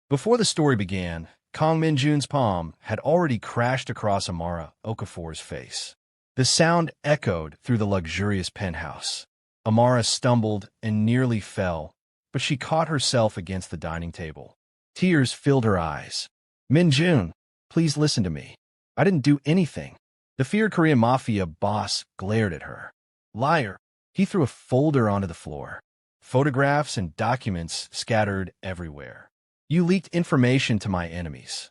Before the story began, Kang Min-Jun's palm had already crashed across Amara Okafor's face. The sound echoed through the luxurious penthouse. Amara stumbled and nearly fell, but she caught herself against the dining table. Tears filled her eyes. Min-Jun, please listen to me. I didn't do anything. The feared Korean Mafia boss glared at her. Liar. He threw a folder onto the floor. Photographs and documents scattered everywhere. You leaked information to my enemies.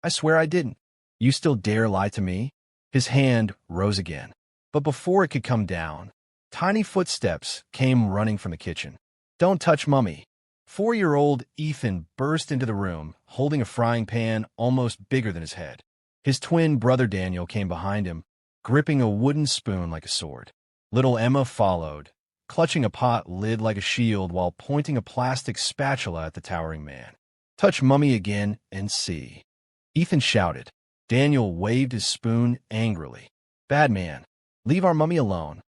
I swear I didn't. You still dare lie to me? His hand rose again. But before it could come down, tiny footsteps came running from the kitchen. Don't touch Mummy. 4-year-old Ethan burst into the room, holding a frying pan almost bigger than his head. His twin brother Daniel came behind him, gripping a wooden spoon like a sword. Little Emma followed, clutching a pot lid like a shield while pointing a plastic spatula at the towering man. Touch Mummy again and see. Ethan shouted. Daniel waved his spoon angrily. Bad man. Leave our Mummy alone.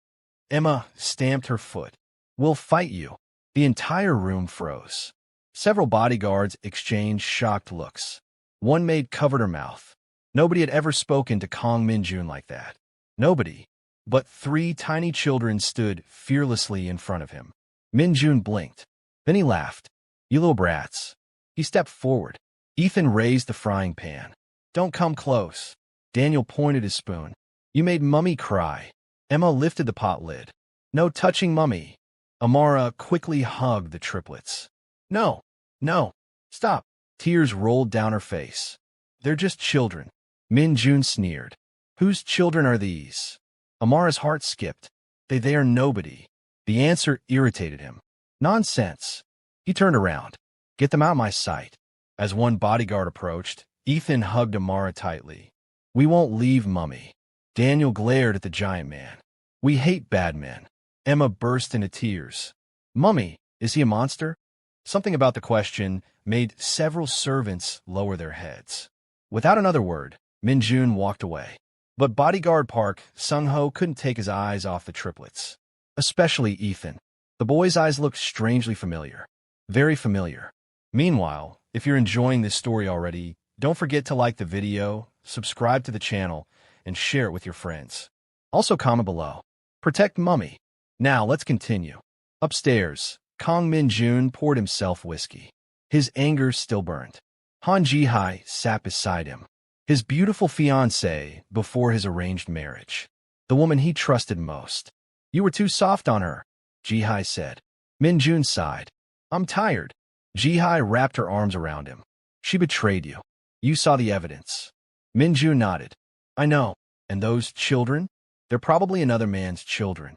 Emma stamped her foot. We'll fight you. The entire room froze. Several bodyguards exchanged shocked looks. One maid covered her mouth. Nobody had ever spoken to Kang Min-Jun like that. Nobody. But 3 tiny children stood fearlessly in front of him. Min-Jun blinked. Then he laughed. You little brats. He stepped forward. Ethan raised the frying pan. Don't come close. Daniel pointed his spoon. You made Mummy cry. Emma lifted the pot lid. No touching Mummy. Amara quickly hugged the triplets. No. No. Stop. Tears rolled down her face. They're just children. Min-Jun sneered. Whose children are these? Amara's heart skipped. They are nobody. The answer irritated him. Nonsense. He turned around. Get them out of my sight. As one bodyguard approached, Ethan hugged Amara tightly. We won't leave Mummy. Daniel glared at the giant man. We hate bad men. Emma burst into tears. Mummy, is he a monster? Something about the question made several servants lower their heads. Without another word, Min-Jun walked away. But bodyguard Park Sung-ho couldn't take his eyes off the triplets. Especially Ethan. The boy's eyes looked strangely familiar. Very familiar. Meanwhile, if you're enjoying this story already, don't forget to like the video, subscribe to the channel, and share it with your friends. Also comment below. Protect Mummy. Now let's continue. Upstairs, Kang Min-Jun poured himself whiskey. His anger still burned. Han Ji-hai sat beside him. His beautiful fiancée before his arranged marriage. The woman he trusted most. You were too soft on her, Ji-hai said. Min-Jun sighed. I'm tired. Ji-hai wrapped her arms around him. She betrayed you. You saw the evidence. Min-Jun nodded. I know. And those children? They're probably another man's children.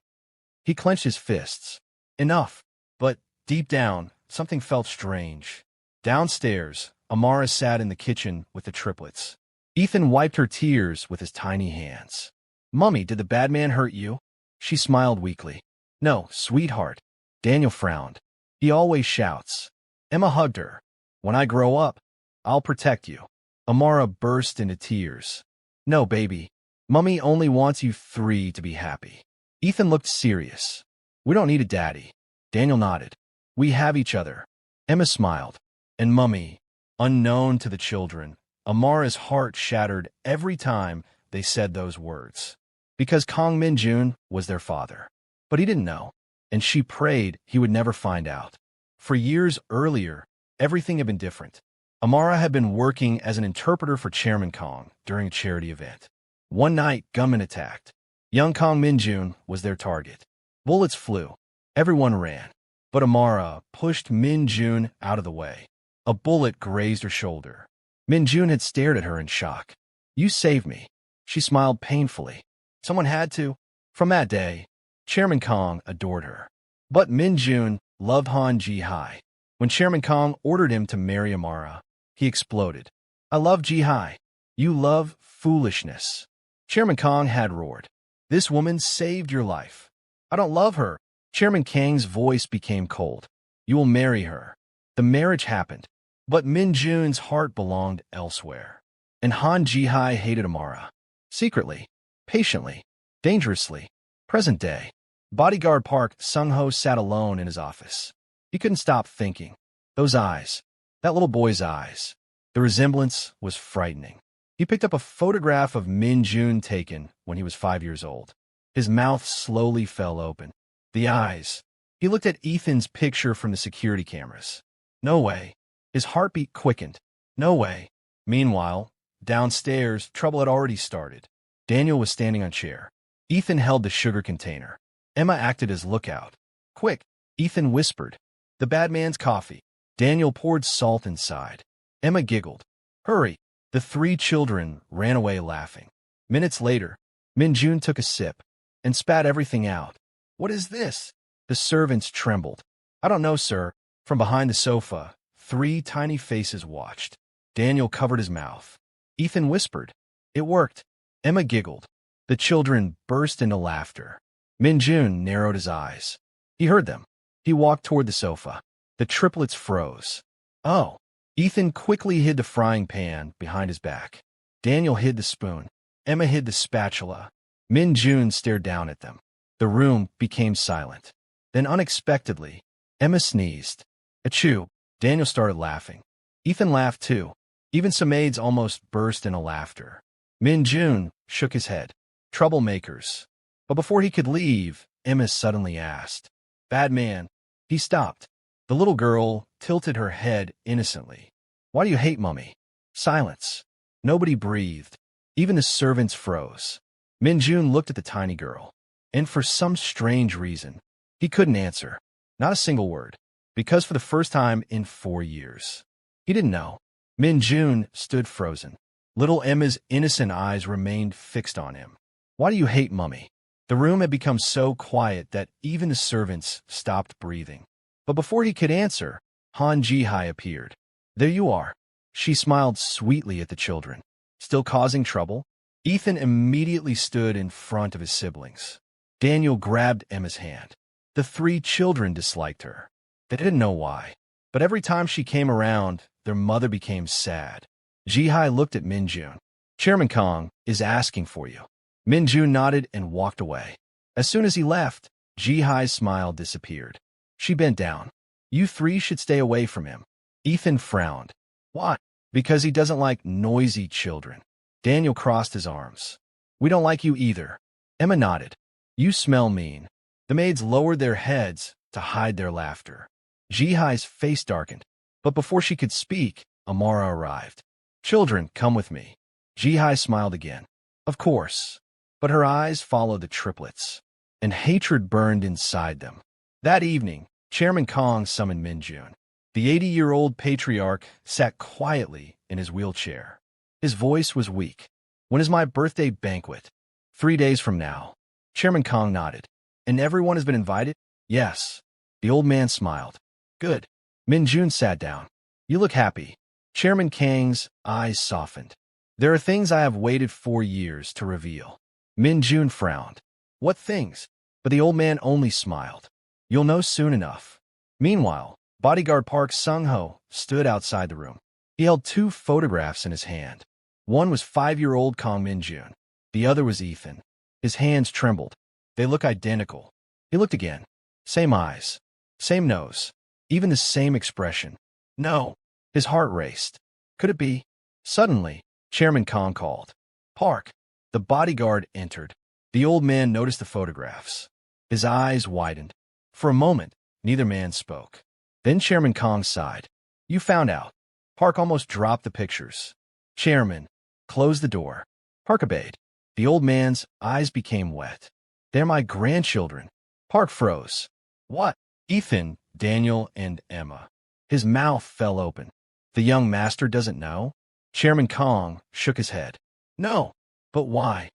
He clenched his fists. Enough. But, deep down, something felt strange. Downstairs, Amara sat in the kitchen with the triplets. Ethan wiped her tears with his tiny hands. Mummy, did the bad man hurt you? She smiled weakly. No, sweetheart. Daniel frowned. He always shouts. Emma hugged her. When I grow up, I'll protect you. Amara burst into tears. No, baby. Mummy only wants you 3 to be happy. Ethan looked serious. We don't need a daddy. Daniel nodded. We have each other. Emma smiled. And Mummy, unknown to the children, Amara's heart shattered every time they said those words. Because Kang Min-Jun was their father. But he didn't know. And she prayed he would never find out. For years earlier, everything had been different. Amara had been working as an interpreter for Chairman Kang during a charity event. One night, gunmen attacked. Young Kang Min-Jun was their target. Bullets flew. Everyone ran. But Amara pushed Min-Jun out of the way. A bullet grazed her shoulder. Min-Jun had stared at her in shock. You saved me. She smiled painfully. Someone had to. From that day, Chairman Kang adored her. But Min-Jun loved Han Ji-hai. When Chairman Kang ordered him to marry Amara, he exploded. I love Ji-hai. You love foolishness. Chairman Kang had roared. This woman saved your life. I don't love her. Chairman Kang's voice became cold. You will marry her. The marriage happened. But Min-Jun's heart belonged elsewhere. And Han Ji-hai hated Amara. Secretly, patiently, dangerously. Present day. Bodyguard Park Sung-ho sat alone in his office. He couldn't stop thinking. Those eyes. That little boy's eyes. The resemblance was frightening. He picked up a photograph of Min-Jun taken when he was 5 years old. His mouth slowly fell open. The eyes. He looked at Ethan's picture from the security cameras. No way. His heartbeat quickened. No way. Meanwhile, downstairs, trouble had already started. Daniel was standing on a chair. Ethan held the sugar container. Emma acted as lookout. Quick, Ethan whispered. The bad man's coffee. Daniel poured salt inside. Emma giggled. Hurry. The 3 children ran away laughing. Minutes later, Min-Jun took a sip and spat everything out. What is this? The servants trembled. I don't know, sir. From behind the sofa, 3 tiny faces watched. Daniel covered his mouth. Ethan whispered. It worked. Emma giggled. The children burst into laughter. Min-Jun narrowed his eyes. He heard them. He walked toward the sofa. The triplets froze. Oh. Ethan quickly hid the frying pan behind his back. Daniel hid the spoon. Emma hid the spatula. Min-Jun stared down at them. The room became silent. Then unexpectedly, Emma sneezed. Achoo! Daniel started laughing. Ethan laughed too. Even some maids almost burst into laughter. Min-Jun shook his head. Troublemakers. But before he could leave, Emma suddenly asked. Bad man. He stopped. The little girl tilted her head innocently. Why do you hate Mummy? Silence. Nobody breathed. Even the servants froze. Min-Jun looked at the tiny girl. And for some strange reason, he couldn't answer. Not a single word. Because for the first time in 4 years. He didn't know. Min-Jun stood frozen. Little Emma's innocent eyes remained fixed on him. Why do you hate Mummy? The room had become so quiet that even the servants stopped breathing. But before he could answer, Han Ji-hai appeared. There you are. She smiled sweetly at the children. Still causing trouble? Ethan immediately stood in front of his siblings. Daniel grabbed Emma's hand. The 3 children disliked her. They didn't know why. But every time she came around, their mother became sad. Ji-hai looked at Min-Jun. Chairman Kang is asking for you. Min-Jun nodded and walked away. As soon as he left, Ji-hai's smile disappeared. She bent down. You 3 should stay away from him. Ethan frowned. Why? Because he doesn't like noisy children. Daniel crossed his arms. We don't like you either. Emma nodded. You smell mean. The maids lowered their heads to hide their laughter. Ji-hai's face darkened. But before she could speak, Amara arrived. Children, come with me. Ji-hai smiled again. Of course. But her eyes followed the triplets, and hatred burned inside them. That evening, Chairman Kang summoned Min-Jun. The 80-year-old patriarch sat quietly in his wheelchair. His voice was weak. When is my birthday banquet? 3 days from now. Chairman Kang nodded. And everyone has been invited? Yes. The old man smiled. Good. Min-Jun sat down. You look happy. Chairman Kang's eyes softened. There are things I have waited 4 years to reveal. Min-Jun frowned. What things? But the old man only smiled. You'll know soon enough. Meanwhile, bodyguard Park Sung-ho stood outside the room. He held 2 photographs in his hand. One was 5-year-old Kang Min-Jun. The other was Ethan. His hands trembled. They look identical. He looked again. Same eyes. Same nose. Even the same expression. No. His heart raced. Could it be? Suddenly, Chairman Kang called. Park. The bodyguard entered. The old man noticed the photographs. His eyes widened. For a moment, neither man spoke. Then Chairman Kang sighed. You found out. Park almost dropped the pictures. Chairman, close the door. Park obeyed. The old man's eyes became wet. They're my grandchildren. Park froze. What? Ethan, Daniel, and Emma. His mouth fell open. The young master doesn't know? Chairman Kang shook his head. No. But why?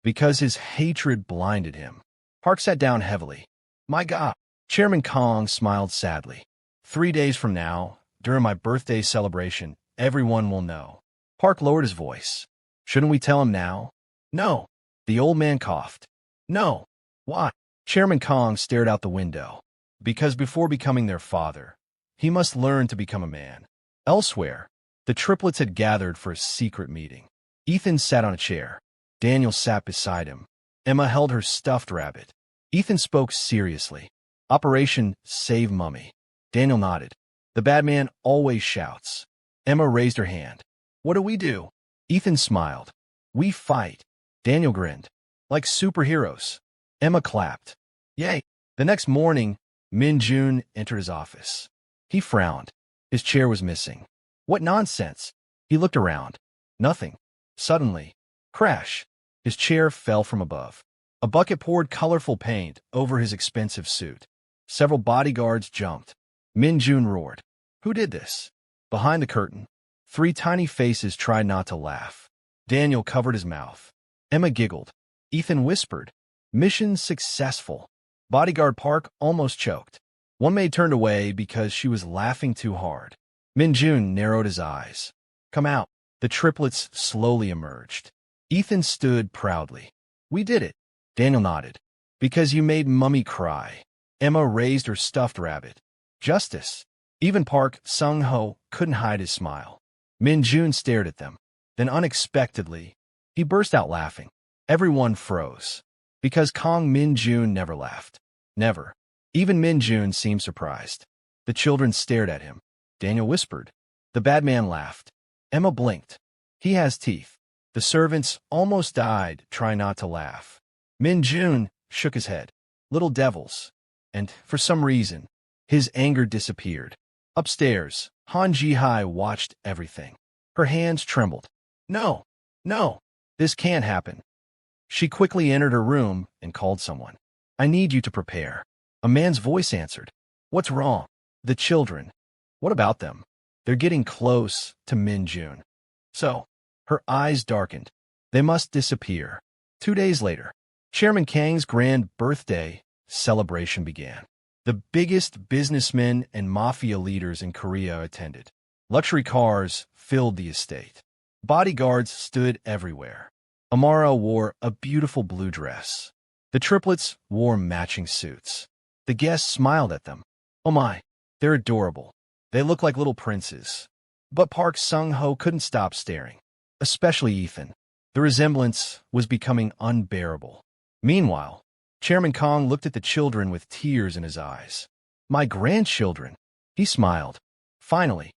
Because his hatred blinded him. Park sat down heavily. My God. Chairman Kang smiled sadly. 3 days from now, during my birthday celebration, everyone will know. Park lowered his voice. Shouldn't we tell him now? No. The old man coughed. No. Why? Chairman Kang stared out the window. Because before becoming their father, he must learn to become a man. Elsewhere, the triplets had gathered for a secret meeting. Ethan sat on a chair. Daniel sat beside him. Emma held her stuffed rabbit. Ethan spoke seriously. Operation Save Mummy. Daniel nodded. The bad man always shouts. Emma raised her hand. What do we do? Ethan smiled. We fight. Daniel grinned. Like superheroes. Emma clapped. Yay. The next morning, Min-Jun entered his office. He frowned. His chair was missing. What nonsense. He looked around. Nothing. Suddenly, crash. His chair fell from above. A bucket poured colorful paint over his expensive suit. Several bodyguards jumped. Min-Jun roared. Who did this? Behind the curtain, 3 tiny faces tried not to laugh. Daniel covered his mouth. Emma giggled. Ethan whispered. Mission successful. Bodyguard Park almost choked. One maid turned away because she was laughing too hard. Min-Jun narrowed his eyes. Come out. The triplets slowly emerged. Ethan stood proudly. We did it. Daniel nodded. Because you made Mummy cry. Emma raised her stuffed rabbit. Justice. Even Park Sung-ho couldn't hide his smile. Min-Jun stared at them. Then unexpectedly, he burst out laughing. Everyone froze. Because Kang Min-Jun never laughed. Never. Even Min-Jun seemed surprised. The children stared at him. Daniel whispered. The bad man laughed. Emma blinked. He has teeth. The servants almost died trying not to laugh. Min-Jun shook his head. Little devils. And, for some reason, his anger disappeared. Upstairs, Han Ji-hai watched everything. Her hands trembled. No, no, this can't happen. She quickly entered her room and called someone. I need you to prepare. A man's voice answered. What's wrong? The children. What about them? They're getting close to Min-Jun. So, her eyes darkened. They must disappear. 2 days later, Chairman Kang's grand birthday celebration began. The biggest businessmen and mafia leaders in Korea attended. Luxury cars filled the estate. Bodyguards stood everywhere. Amara wore a beautiful blue dress. The triplets wore matching suits. The guests smiled at them. Oh my, they're adorable. They look like little princes. But Park Sung-ho couldn't stop staring. Especially Ethan. The resemblance was becoming unbearable. Meanwhile, Chairman Kang looked at the children with tears in his eyes. My grandchildren. He smiled. Finally,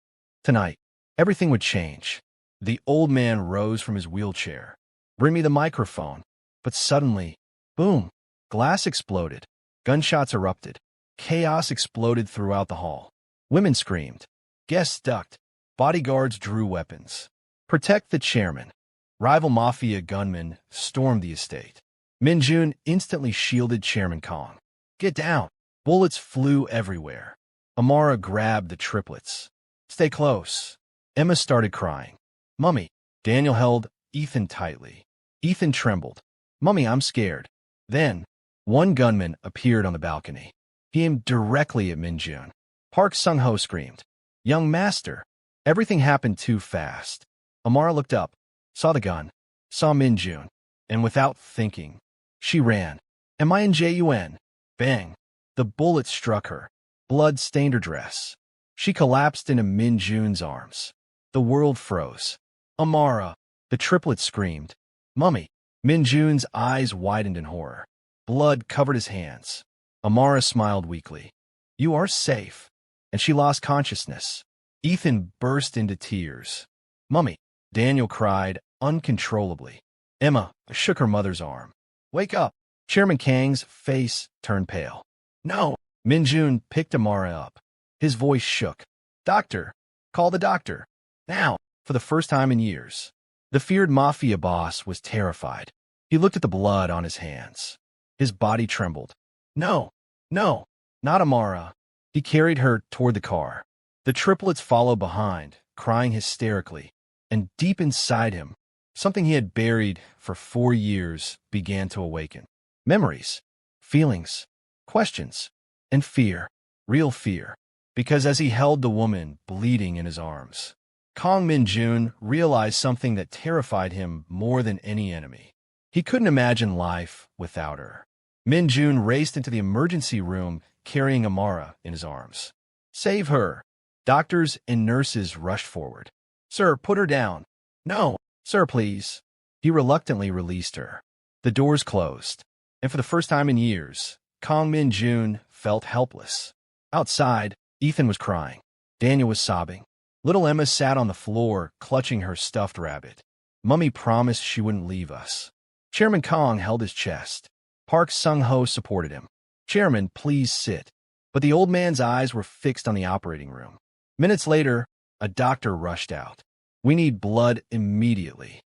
tonight, everything would change. The old man rose from his wheelchair. Bring me the microphone. But suddenly, boom, glass exploded. Gunshots erupted. Chaos exploded throughout the hall. Women screamed. Guests ducked. Bodyguards drew weapons. Protect the chairman. Rival mafia gunmen stormed the estate. Min-Jun instantly shielded Chairman Kang. Get down. Bullets flew everywhere. Amara grabbed the triplets. Stay close. Emma started crying. Mummy. Daniel held Ethan tightly. Ethan trembled. Mummy, I'm scared. Then, one gunman appeared on the balcony. He aimed directly at Min-Jun. Park Sung-ho screamed. Young master. Everything happened too fast. Amara looked up, saw the gun, saw Min-Jun, and without thinking, she ran. Min-Jun. Bang. The bullet struck her. Blood stained her dress. She collapsed into Min-Jun's arms. The world froze. Amara. The triplet screamed. Mummy. Min-Jun's eyes widened in horror. Blood covered his hands. Amara smiled weakly. You are safe. And she lost consciousness. Ethan burst into tears. Mummy. Daniel cried uncontrollably. Emma shook her mother's arm. Wake up. Chairman Kang's face turned pale. No. Min-Jun picked Amara up. His voice shook. Doctor. Call the doctor. Now. For the first time in years. The feared mafia boss was terrified. He looked at the blood on his hands. His body trembled. No. No. Not Amara. He carried her toward the car. The triplets followed behind, crying hysterically. And deep inside him, something he had buried for 4 years began to awaken. Memories, feelings, questions, and fear. Real fear. Because as he held the woman bleeding in his arms, Kang Min-Jun realized something that terrified him more than any enemy. He couldn't imagine life without her. Min-Jun raced into the emergency room carrying Amara in his arms. Save her. Doctors and nurses rushed forward. Sir, put her down. No, sir, please. He reluctantly released her. The doors closed. And for the first time in years, Kang Min-Jun felt helpless. Outside, Ethan was crying. Daniel was sobbing. Little Emma sat on the floor, clutching her stuffed rabbit. Mummy promised she wouldn't leave us. Chairman Kang held his chest. Park Sung-ho supported him. Chairman, please sit. But the old man's eyes were fixed on the operating room. Minutes later, a doctor rushed out. We need blood immediately.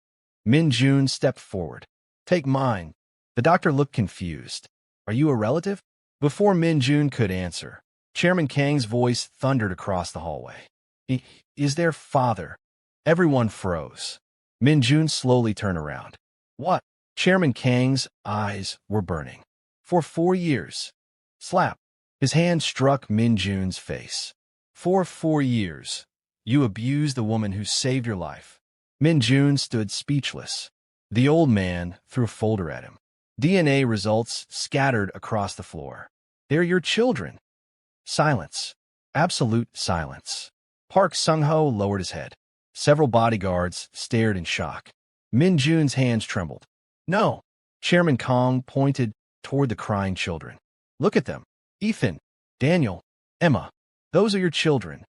Min-Jun stepped forward. Take mine. The doctor looked confused. Are you a relative? Before Min-Jun could answer, Chairman Kang's voice thundered across the hallway. Is their father? Everyone froze. Min-Jun slowly turned around. What? Chairman Kang's eyes were burning. For 4 years. Slap. His hand struck Min-Jun's face. For 4 years, you abused the woman who saved your life. Min-Jun stood speechless. The old man threw a folder at him. DNA results scattered across the floor. They're your children. Silence. Absolute silence. Park Sung-ho lowered his head. Several bodyguards stared in shock. Min-Jun's hands trembled. No. Chairman Kang pointed toward the crying children. Look at them. Ethan, Daniel, Emma. Those are your children.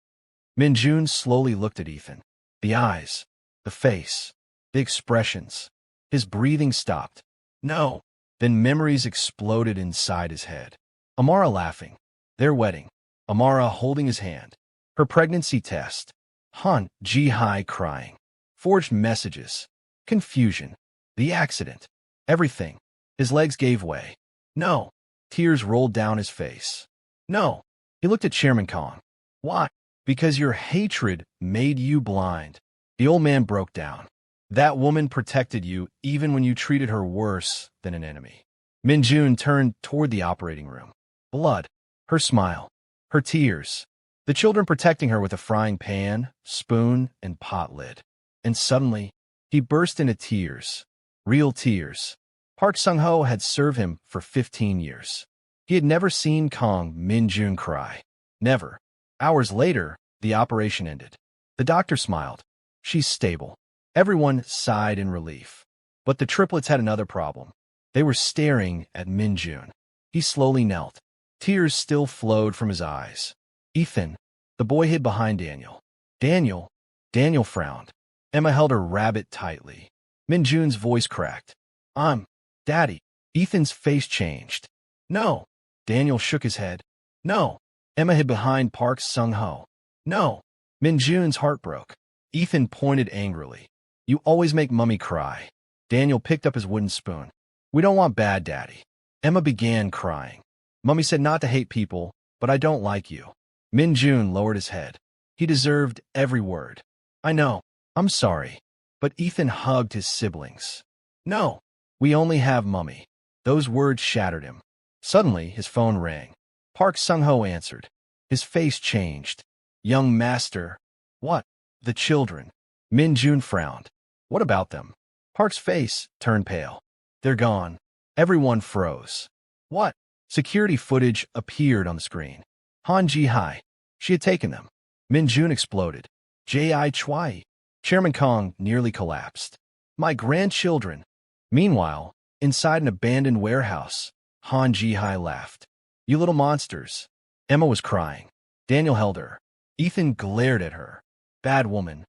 Min-Jun slowly looked at Ethan. The eyes, the face, the expressions. His breathing stopped. No. Then memories exploded inside his head. Amara laughing. Their wedding. Amara holding his hand. Her pregnancy test. Han Ji-hai crying. Forged messages. Confusion. The accident. Everything. His legs gave way. No. Tears rolled down his face. No. He looked at Chairman Kang. Why? Because your hatred made you blind. The old man broke down. That woman protected you even when you treated her worse than an enemy. Min-Jun turned toward the operating room. Blood. Her smile. Her tears. The children protecting her with a frying pan, spoon, and pot lid. And suddenly, he burst into tears. Real tears. Park Sung-ho had served him for 15 years. He had never seen Kang Min-Jun cry. Never. Hours later, the operation ended. The doctor smiled. She's stable. Everyone sighed in relief. But the triplets had another problem. They were staring at Min-Jun. He slowly knelt. Tears still flowed from his eyes. Ethan. The boy hid behind Daniel. Daniel. Daniel frowned. Emma held her rabbit tightly. Min-Jun's voice cracked. I'm Daddy. Ethan's face changed. No. Daniel shook his head. No. Emma hid behind Park Sung-ho. No. Min-Jun's heart broke. Ethan pointed angrily. You always make Mummy cry. Daniel picked up his wooden spoon. We don't want bad Daddy. Emma began crying. Mummy said not to hate people, but I don't like you. Min-Jun lowered his head. He deserved every word. I know. I'm sorry. But Ethan hugged his siblings. No. We only have Mummy. Those words shattered him. Suddenly, his phone rang. Park Sung-ho answered. His face changed. Young master. What? The children. Min-Jun frowned. What about them? Park's face turned pale. They're gone. Everyone froze. What? Security footage appeared on the screen. Han Ji-hai. She had taken them. Min-Jun exploded. J.I. Chwai. Chairman Kang nearly collapsed. My grandchildren. Meanwhile, inside an abandoned warehouse, Han Ji-hai laughed. You little monsters. Emma was crying. Daniel held her. Ethan glared at her. Bad woman.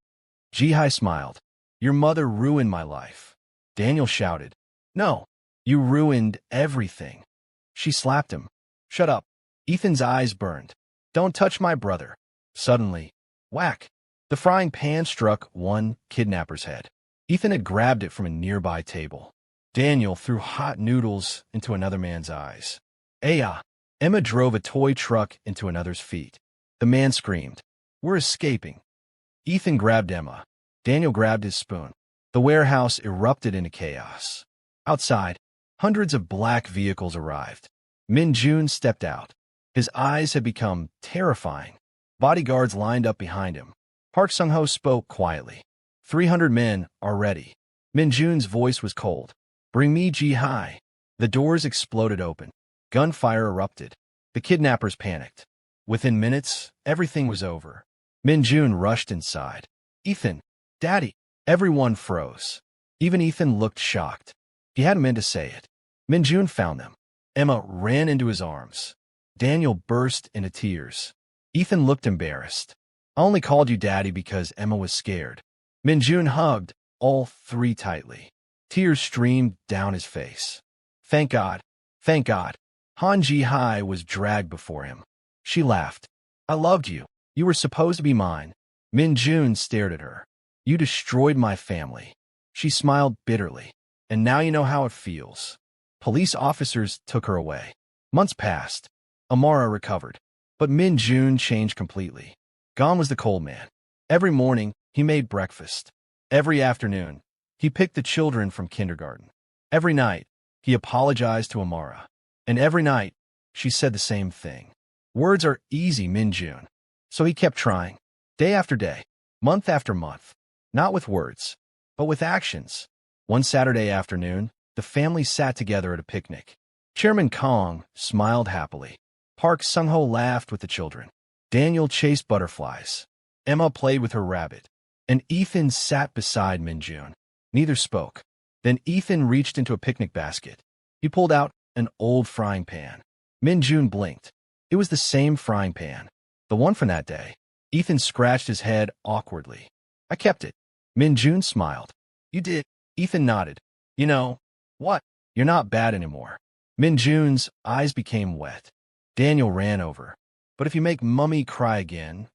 Ji-hai smiled. Your mother ruined my life. Daniel shouted. No. You ruined everything. She slapped him. Shut up. Ethan's eyes burned. Don't touch my brother. Suddenly, whack. The frying pan struck one kidnapper's head. Ethan had grabbed it from a nearby table. Daniel threw hot noodles into another man's eyes. Aya. Emma drove a toy truck into another's feet. The man screamed. We're escaping. Ethan grabbed Emma. Daniel grabbed his spoon. The warehouse erupted into chaos. Outside, hundreds of black vehicles arrived. Min-Jun stepped out. His eyes had become terrifying. Bodyguards lined up behind him. Park Sung-ho spoke quietly. 300 men are ready. Min-Jun's voice was cold. Bring me Ji-hai. The doors exploded open. Gunfire erupted. The kidnappers panicked. Within minutes, everything was over. Min-Jun rushed inside. Ethan. Daddy. Everyone froze. Even Ethan looked shocked. He hadn't meant to say it. Min-Jun found them. Emma ran into his arms. Daniel burst into tears. Ethan looked embarrassed. I only called you Daddy because Emma was scared. Min-Jun hugged all three tightly. Tears streamed down his face. Thank God. Thank God. Han Ji-hai was dragged before him. She laughed. I loved you. You were supposed to be mine. Min-Jun stared at her. You destroyed my family. She smiled bitterly. And now you know how it feels. Police officers took her away. Months passed. Amara recovered. But Min-Jun changed completely. Gone was the cold man. Every morning, he made breakfast. Every afternoon, he picked the children from kindergarten. Every night, he apologized to Amara. And every night, she said the same thing. Words are easy, Min-Jun. So he kept trying. Day after day, month after month. Not with words, but with actions. One Saturday afternoon, the family sat together at a picnic. Chairman Kang smiled happily. Park Sung-ho laughed with the children. Daniel chased butterflies. Emma played with her rabbit. And Ethan sat beside Min-Jun. Neither spoke. Then Ethan reached into a picnic basket. He pulled out an old frying pan. Min-Jun blinked. It was the same frying pan. The one from that day. Ethan scratched his head awkwardly. I kept it. Min-Jun smiled. You did. Ethan nodded. You know what? You're not bad anymore. Min-Jun's eyes became wet. Daniel ran over. But if you make Mummy cry again...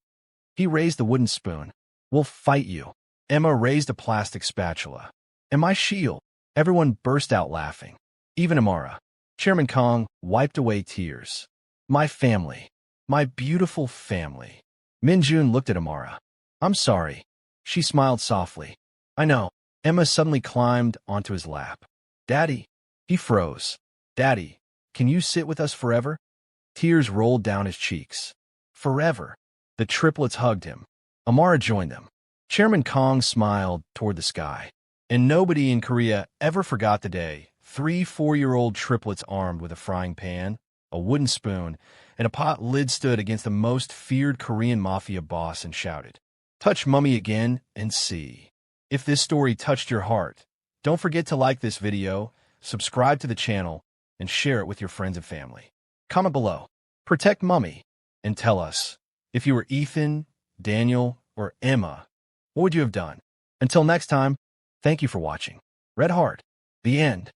He raised the wooden spoon. We'll fight you. Emma raised a plastic spatula. And my shield. Everyone burst out laughing. Even Amara. Chairman Kang wiped away tears. My family. My beautiful family. Min-Jun looked at Amara. I'm sorry. She smiled softly. I know. Emma suddenly climbed onto his lap. Daddy. He froze. Daddy, can you sit with us forever? Tears rolled down his cheeks. Forever. The triplets hugged him. Amara joined them. Chairman Kang smiled toward the sky. And nobody in Korea ever forgot the day 3 4-year-old triplets armed with a frying pan, a wooden spoon, and a pot lid stood against the most feared Korean Mafia boss and shouted, Touch Mummy again and see. If this story touched your heart, don't forget to like this video, subscribe to the channel, and share it with your friends and family. Comment below. Protect Mummy. And tell us, if you were Ethan, Daniel, or Emma, what would you have done? Until next time, thank you for watching. Red Heart. The end.